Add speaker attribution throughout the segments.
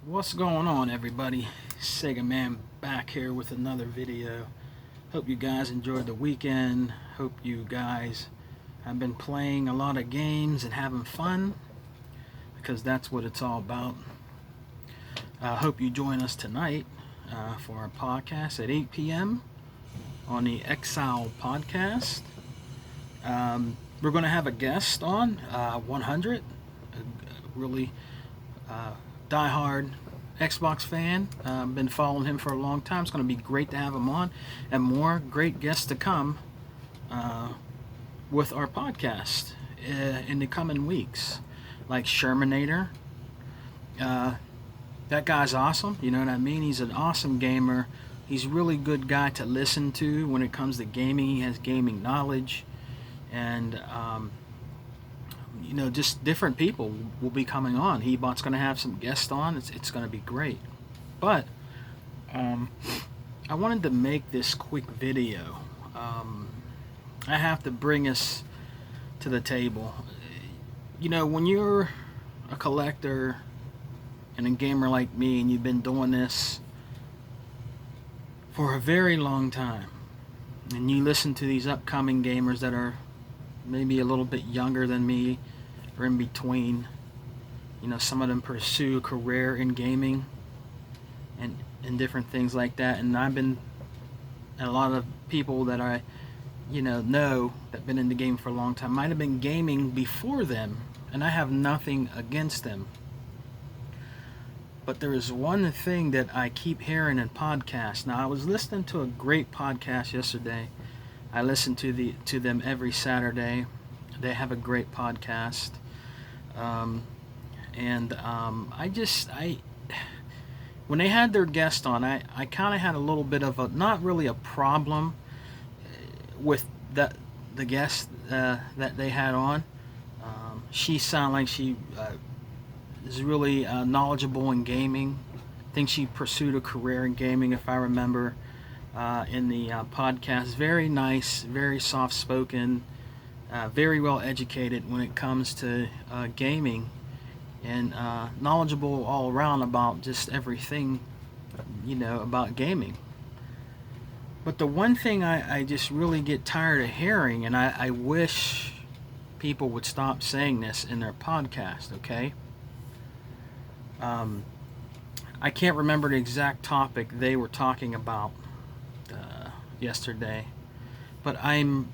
Speaker 1: What's going on, everybody? Sega Man back here with another video. Hope you guys enjoyed the weekend. Hope you guys have been playing a lot of games and having fun, because that's what it's all about. Hope you join us tonight for our podcast at 8 p.m. on the Exile podcast. We're going to have a guest on, 100, a really diehard Xbox fan. Been following him for a long time. It's going to be great to have him on, and more great guests to come with our podcast in the coming weeks, like Shermanator. That guy's awesome. You know what I mean? He's an awesome gamer. He's a really good guy to listen to when it comes to gaming. He has gaming knowledge, and just different people will be coming on. Hebot's going to have some guests on. It's going to be great. But I wanted to make this quick video. I have to bring us to the table. You know, when you're a collector and a gamer like me, and you've been doing this for a very long time, and you listen to these upcoming gamers that are maybe a little bit younger than me, or in between. You know, some of them pursue a career in gaming and different things like that. And and a lot of people that I know that been in the game for a long time might have been gaming before them, and I have nothing against them. But there is one thing that I keep hearing in podcasts. Now, I was listening to a great podcast yesterday. I listen to them every Saturday. They have a great podcast. When they had their guest on, I kind of had a little bit of not really a problem with the guest that they had on. She sounded like she is really knowledgeable in gaming. I think she pursued a career in gaming, if I remember, in the podcast. Very nice, very soft-spoken, very well educated when it comes to gaming, and knowledgeable all around about just everything, about gaming. But the one thing I just really get tired of hearing, and I wish people would stop saying this in their podcast, okay? I can't remember the exact topic they were talking about yesterday, but I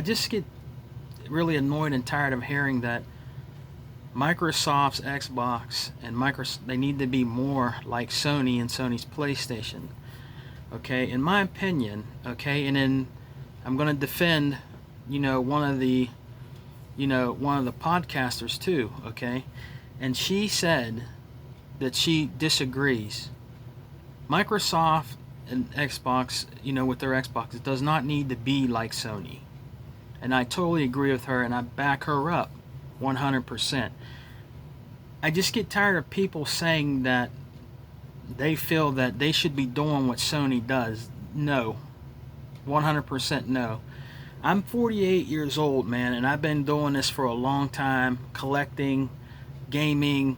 Speaker 1: just get really annoyed and tired of hearing that Microsoft's Xbox and they need to be more like Sony and Sony's PlayStation. Okay, in my opinion, okay, and then I'm going to defend, one of the podcasters too, okay, and she said that she disagrees. Microsoft and Xbox, with their Xbox, it does not need to be like Sony. And I totally agree with her, and I back her up 100%. I just get tired of people saying that they feel that they should be doing what Sony does. No. 100% no. I'm 48 years old, man, and I've been doing this for a long time, collecting, gaming,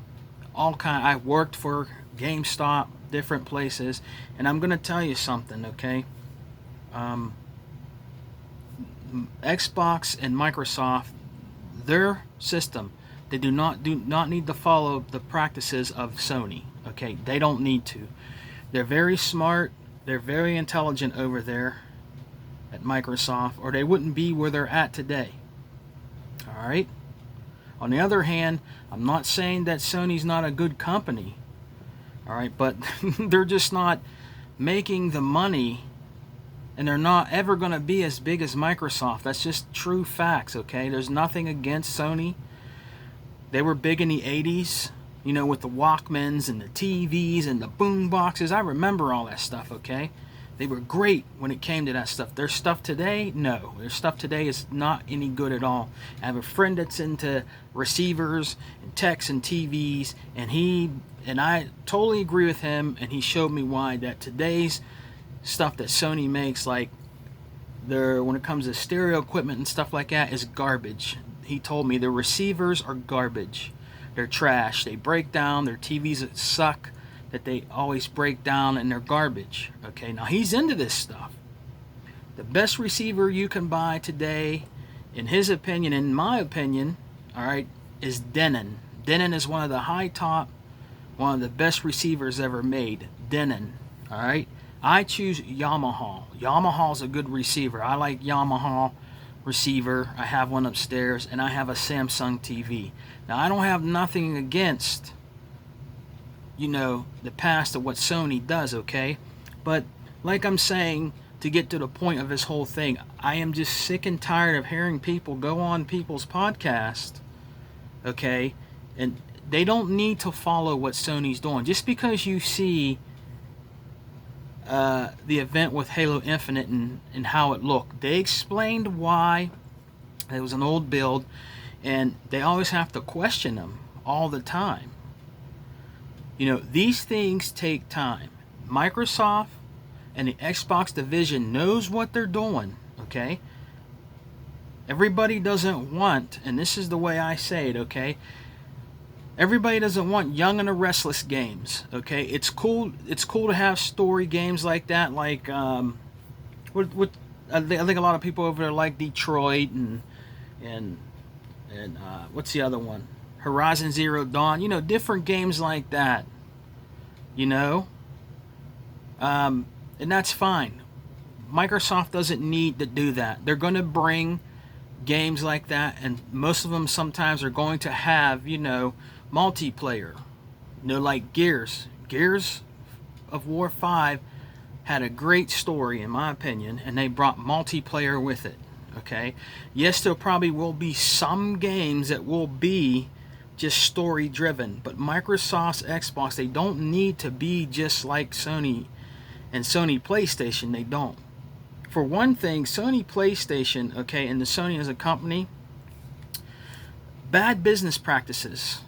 Speaker 1: all kind. I worked for GameStop, different places, and I'm going to tell you something, okay? Xbox and Microsoft, their system, they do not need to follow the practices of Sony. Okay, they don't need to. They're very smart. They're very intelligent over there at Microsoft, or they wouldn't be where they're at today. All right. On the other hand, I'm not saying that Sony's not a good company. All right, but they're just not making the money, and they're not ever going to be as big as Microsoft. That's just true facts, okay? There's nothing against Sony. They were big in the 80s, with the Walkmans and the TVs and the boom boxes. I remember all that stuff, okay? They were great when it came to that stuff. Their stuff today, no. Their stuff today is not any good at all. I have a friend that's into receivers and techs and TVs, and I totally agree with him, and he showed me why, that today's stuff that Sony makes, like when it comes to stereo equipment and stuff like that, is garbage. He told me the receivers are garbage. they're trash. They break down. Their TVs that suck, that they always break down, and they're garbage. Okay, now he's into this stuff. The best receiver you can buy today, in his opinion, in my opinion, all right, is Denon. Denon is one of the high top, one of the best receivers ever made. Denon, all right. I choose Yamaha. Yamaha's a good receiver. I like Yamaha receiver. I have one upstairs, and I have a Samsung TV. Now, I don't have nothing against, the past of what Sony does, okay? But like I'm saying, to get to the point of this whole thing, I am just sick and tired of hearing people go on people's podcast, okay? And they don't need to follow what Sony's doing. Just because you see the event with Halo Infinite and how it looked, they explained why it was an old build, and they always have to question them all the time. These things take time. Microsoft and the Xbox division knows what they're doing, okay? Everybody doesn't want, and this is the way I say it, okay? Everybody doesn't want Young and the Restless games, okay? It's cool to have story games like that, like I think a lot of people over there like Detroit and what's the other one? Horizon Zero Dawn, different games like that. And that's fine. Microsoft doesn't need to do that. They're going to bring games like that, and most of them sometimes are going to have, multiplayer. Like Gears of War 5 had a great story, in my opinion, and they brought multiplayer with it. Okay? Yes, there probably will be some games that will be just story driven, but Microsoft's Xbox, they don't need to be just like Sony and Sony PlayStation. They don't. For one thing, Sony PlayStation, okay, and the Sony as a company, bad business practices.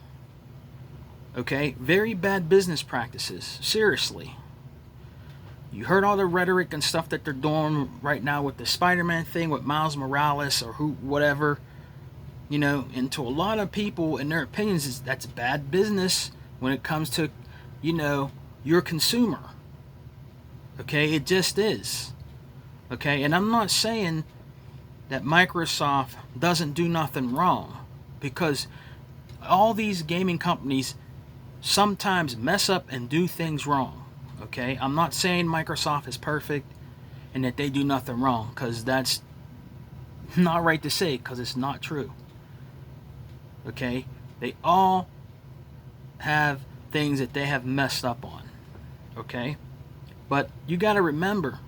Speaker 1: Okay, very bad business practices. Seriously. You heard all the rhetoric and stuff that they're doing right now with the Spider-Man thing with Miles Morales or whatever. And to a lot of people, in their opinions, that's bad business when it comes to, your consumer. Okay, it just is. Okay, and I'm not saying that Microsoft doesn't do nothing wrong, because all these gaming companies sometimes mess up and do things wrong. Okay, I'm not saying Microsoft is perfect and that they do nothing wrong, because that's not right to say, because it's not true. Okay, they all have things that they have messed up on. Okay, but you got to remember,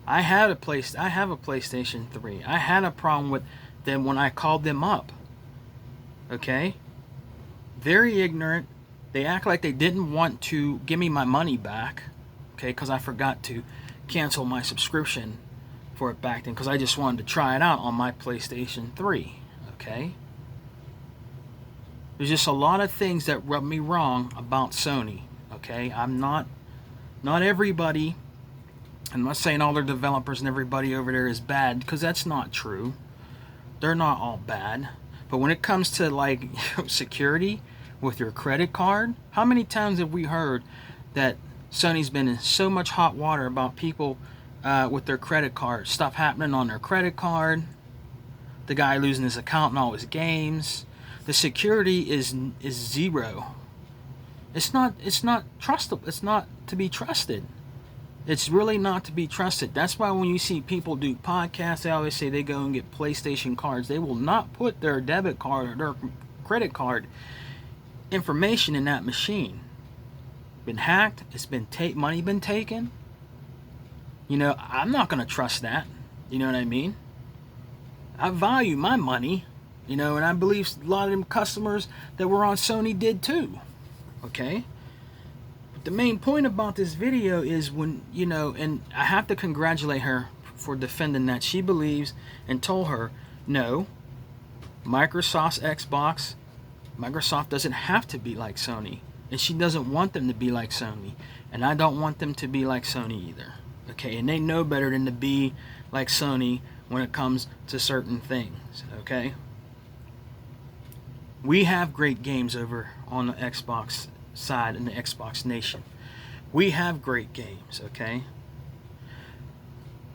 Speaker 1: I have a PlayStation 3. I had a problem with them when I called them up. Okay, very ignorant. They act like they didn't want to give me my money back, okay, because I forgot to cancel my subscription for it back then, because I just wanted to try it out on my PlayStation 3, okay? There's just a lot of things that rub me wrong about Sony, okay? Not everybody, I'm not saying all their developers and everybody over there is bad, because that's not true. They're not all bad. But when it comes to, like, security with your credit card, how many times have we heard that Sony's been in so much hot water about people with their credit card, stuff happening on their credit card, the guy losing his account in all his games? The security is zero. It's not trustable. It's not to be trusted. It's really not to be trusted. That's why when you see people do podcasts, they always say they go and get PlayStation cards. They will not put their debit card or their credit card information in that machine. Been hacked. It's been money been taken. I'm not going to trust that. You know what I mean? I value my money. And I believe a lot of them customers that were on Sony did too. Okay? But the main point about this video is when, and I have to congratulate her for defending that. She believes and told her, no, Microsoft doesn't have to be like Sony. And she doesn't want them to be like Sony. And I don't want them to be like Sony either. Okay? And they know better than to be like Sony when it comes to certain things. Okay? We have great games over on the Xbox side in the Xbox Nation. We have great games, okay?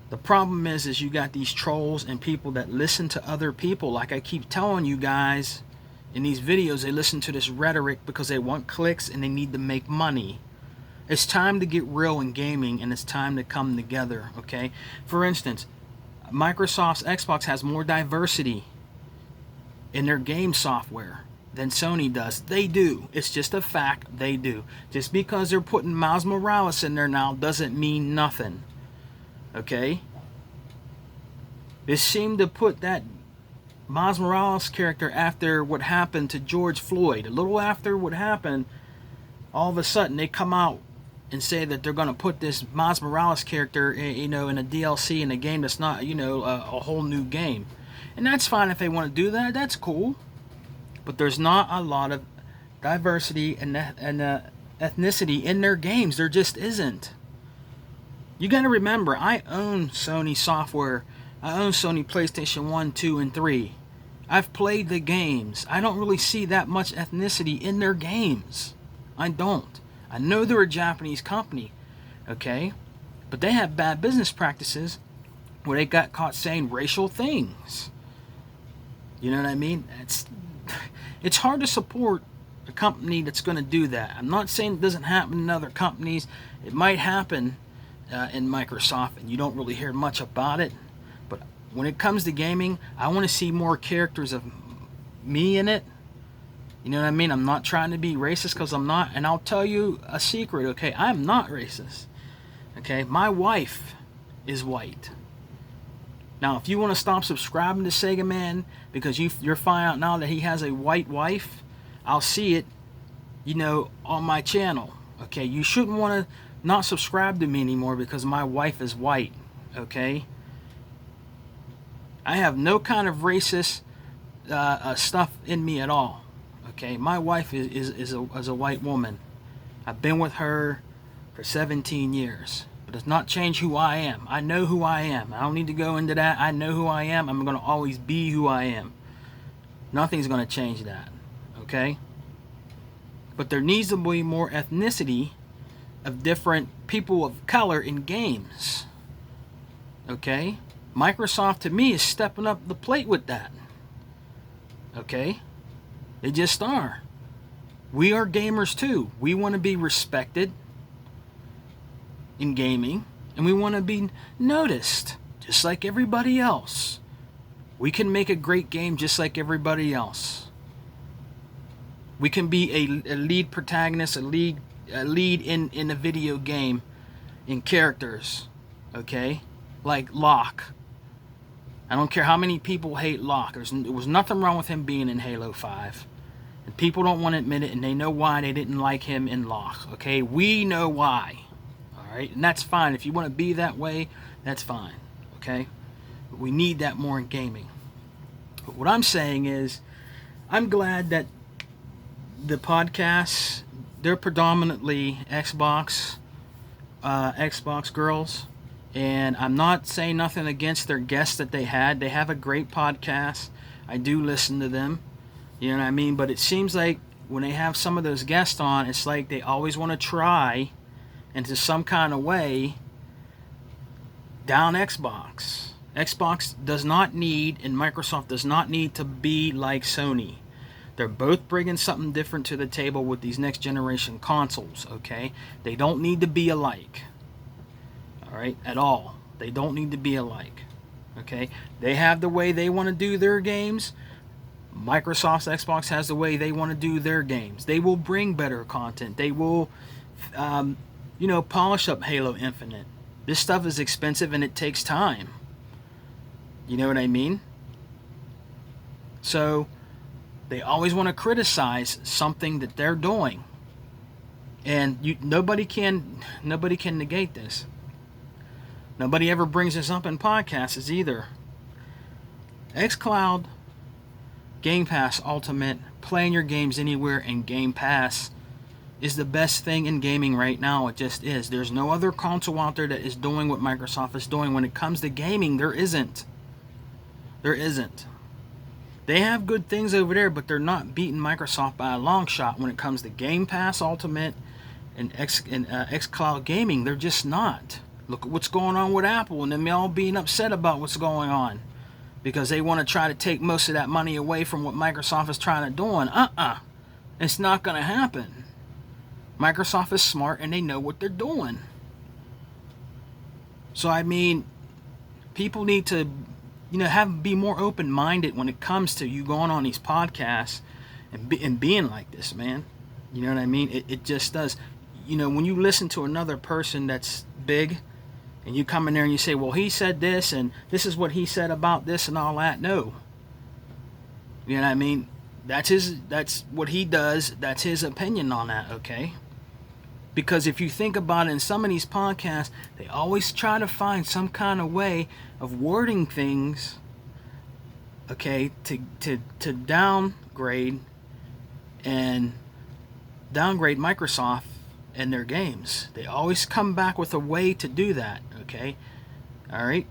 Speaker 1: The problem is you got these trolls and people that listen to other people. Like I keep telling you guys in these videos, they listen to this rhetoric because they want clicks and they need to make money. It's time to get real in gaming, and it's time to come together, okay? For instance, Microsoft's Xbox has more diversity in their game software than Sony does. They do. It's just a fact, they do. Just because they're putting Miles Morales in there now doesn't mean nothing. Okay? They seem to put that Miles Morales character after what happened to George Floyd. A little after what happened, all of a sudden they come out and say that they're going to put this Miles Morales character, in a DLC in a game that's not, a whole new game. And that's fine if they want to do that. That's cool. But there's not a lot of diversity and ethnicity in their games. There just isn't. You got to remember, I own Sony software. I own Sony PlayStation 1, 2, and 3. I've played the games. I don't really see that much ethnicity in their games. I don't. I know they're a Japanese company, okay? But they have bad business practices where they got caught saying racial things. You know what I mean? It's hard to support a company that's going to do that. I'm not saying it doesn't happen in other companies. It might happen in Microsoft, and you don't really hear much about it. But when it comes to gaming, I want to see more characters of me in it. You know what I mean? I'm not trying to be racist because I'm not. And I'll tell you a secret, okay? I'm not racist. Okay? My wife is white. Now, if you want to stop subscribing to Sega Man because you're finding out now that he has a white wife, I'll see it, on my channel. Okay? You shouldn't want to not subscribe to me anymore because my wife is white. Okay? I have no kind of racist stuff in me at all. Okay? My wife is a white woman. I've been with her for 17 years. But does not change who I am. I know who I am. I don't need to go into that. I know who I am. I'm going to always be who I am. Nothing's going to change that. Okay? But there needs to be more ethnicity of different people of color in games. Okay? Microsoft, to me, is stepping up the plate with that. Okay? They just are. We are gamers too. We want to be respected in gaming, and we want to be noticed just like everybody else. We can make a great game just like everybody else. We can be a lead protagonist, a lead in a video game in characters, okay? Like Locke. I don't care how many people hate Locke. There was nothing wrong with him being in Halo 5. And people don't want to admit it, and they know why they didn't like him in Locke, okay? We know why. Alright, and that's fine. If you want to be that way, that's fine. Okay? But we need that more in gaming. But what I'm saying is, I'm glad that the podcasts, they're predominantly Xbox girls. And I'm not saying nothing against their guests that they had. They have a great podcast. I do listen to them. You know what I mean? But it seems like when they have some of those guests on, it's like they always want to try into some kind of way down Xbox. Xbox does not need, and Microsoft does not need to be like Sony. They're both bringing something different to the table with these next generation consoles, okay? They don't need to be alike. Alright? At all. They don't need to be alike. Okay? They have the way they want to do their games. Microsoft's Xbox has the way they want to do their games. They will bring better content. They will polish up Halo Infinite. This stuff is expensive and it takes time. You know what I mean? So, they always want to criticize something that they're doing. And nobody can negate this. Nobody ever brings this up in podcasts either. xCloud, Game Pass Ultimate, playing your games anywhere, and Game Pass is the best thing in gaming right now. It just is. There's no other console out there that is doing what Microsoft is doing. When it comes to gaming, there isn't. There isn't. They have good things over there, but they're not beating Microsoft by a long shot when it comes to Game Pass Ultimate and xCloud gaming. They're just not. Look at what's going on with Apple and them all being upset about what's going on because they want to try to take most of that money away from what Microsoft is trying to do. It's not going to happen. Microsoft is smart and they know what they're doing. So I mean, people need to, be more open-minded when it comes to you going on these podcasts and being like this, man. You know what I mean? It just does. When you listen to another person that's big, and you come in there and you say, well, he said this, and this is what he said about this and all that. No. You know what I mean? That's what he does. That's his opinion on that, okay? Because if you think about it, in some of these podcasts, they always try to find some kind of way of wording things, okay, to downgrade Microsoft and their games. They always come back with a way to do that, okay? All right?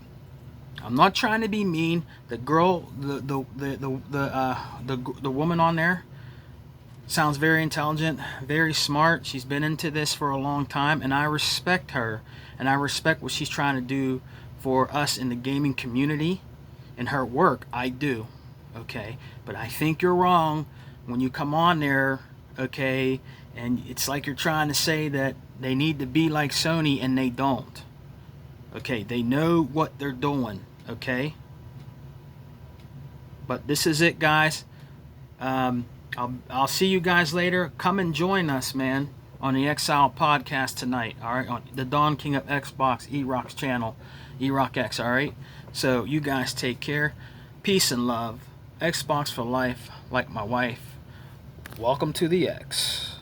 Speaker 1: I'm not trying to be mean. The girl, the woman on there sounds very intelligent, very smart. She's been into this for a long time, and I respect her, and I respect what she's trying to do for us in the gaming community and her work. I do, okay? But I think you're wrong when you come on there, okay, and it's like you're trying to say that they need to be like Sony, and they don't. Okay, they know what they're doing, okay? But this is it, guys. I'll see you guys later. Come and join us, man, on the Exile podcast tonight, all right? On the Don King of Xbox, E-Rock's channel, E-Rock X, all right? So you guys take care. Peace and love. Xbox for life, like my wife. Welcome to the X.